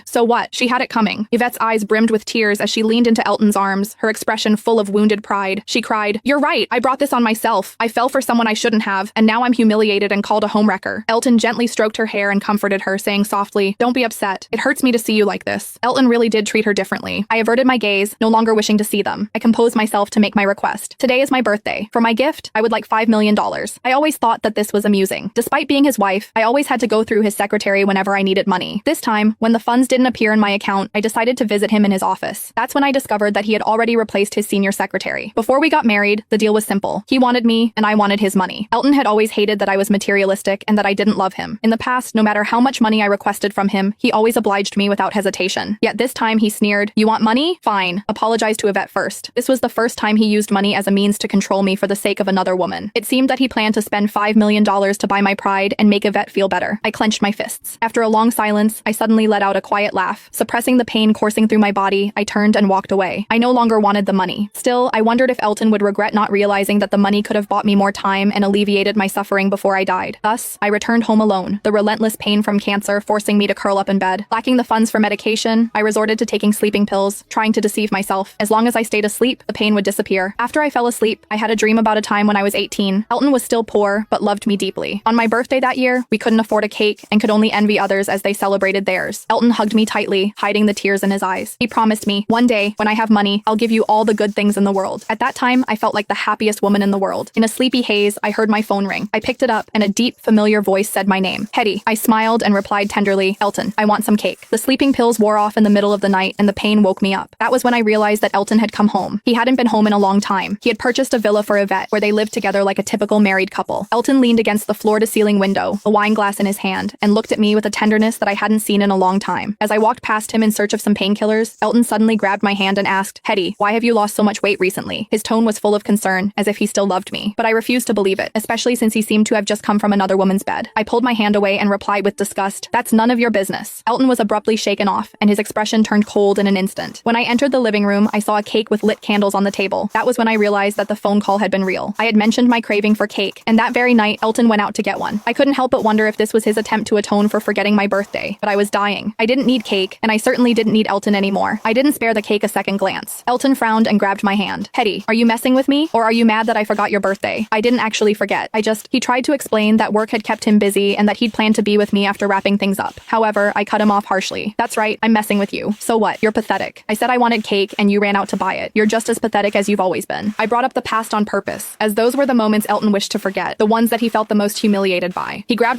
So what? She had it coming. Yvette's eyes brimmed with tears as she leaned into Elton's arms, her expression full of wounded pride. She cried, "You're right. I brought this on myself. I fell for someone I shouldn't have, and now I'm humiliated and called a homewrecker." Elton gently stroked her hair and comforted her, saying softly, "Don't be upset. It hurts me to see you like this." Elton really did treat her differently. I averted my gaze, no longer wishing to see them. I composed myself to make my request. "Today is my birthday. For my gift, I would like $5 million. I always thought that this was amusing. Despite being his wife, I always had to go through his secretary whenever I needed money. This time, when the funds didn't appear in my account, I decided to visit him in his office. That's when I discovered that he had already replaced his senior secretary. Before we got married, the deal was simple. He wanted me, and I wanted his money. Elton had always hated that I was materialistic and that I didn't love him. In the past, no matter how much money I requested from him, he always obliged me without hesitation. Yet this time he sneered, "You want money? Fine. Apologize to Yvette first." This was the first time he used money as a means to control me for the sake of another woman. It seemed that he planned to spend $5 million to buy my pride and make Yvette feel better. I clenched my fists. After a long silence, I suddenly let out a quiet laugh. Suppressing the pain coursing through my body, I turned and walked away. I no longer wanted the money. Still, I wondered if Elton would regret not realizing that the money could have bought me more time and alleviated my suffering before I died. Thus, I returned home alone, the relentless pain from cancer forcing me to curl up in bed. Lacking the funds for medication, I resorted to taking sleeping pills, trying to deceive myself. As long as I stayed asleep, the pain would disappear. After I fell asleep, I had a dream about a time when I was 18. Elton was still poor, but loved me deeply. On my birthday that year, we couldn't afford a cake and could only envy others as they celebrated theirs. Elton hugged me tightly, hiding the tears in his eyes. He promised me, "One day, when I have money, I'll give you all the good things in the world." At that time, I felt like the happiest woman in the world. In a sleepy haze, I heard my phone ring. I picked it up, and a deep, familiar voice said my name. "Hetty." I smiled and replied tenderly, "Elton, I want some cake." The sleeping pills wore off in the middle of the night, and the pain woke me up. That was when I realized that Elton had come home. He hadn't been home in a long time. He had purchased a villa for Yvette, where they lived together like a typical married couple. Elton leaned against the floor-to-ceiling window, a wine glass in his hand, and looked at me with a tenderness that I hadn't seen in a long time. As I walked past him in search of some painkillers, Elton suddenly grabbed my hand and asked, "Hetty, why have you lost so much weight recently?" His tone was full of concern, as if he still loved me. But I refused to believe it, especially since he seemed to have just come from another woman's bed. I pulled my hand away and replied with disgust, "That's none of your business." Elton was abruptly shaken off, and his expression turned cold in an instant. When I entered the living room, I saw a cake with lit candles on the table. That was when I realized that the phone call had been real. I had mentioned my craving for cake, and that very night, Elton went out to get one. I couldn't help but wonder if this was his attempt to atone for forgetting my birthday, but I was dying. I didn't need cake, and I certainly didn't need Elton anymore. I didn't spare the cake a second glance. Elton frowned and grabbed my hand. "Hetty, are you messing with me? Or are you mad that I forgot your birthday?" "I didn't actually forget. He tried to explain that work had kept him busy and that he'd planned to be with me after wrapping things up. However, I cut him off harshly. "That's right, I'm messing with you. So what? You're pathetic. I said I wanted cake and you ran out to buy it. You're just as pathetic as you've always been." I brought up the past on purpose, as those were the moments Elton wished to forget, the ones that he felt the most humiliated by. He grabbed my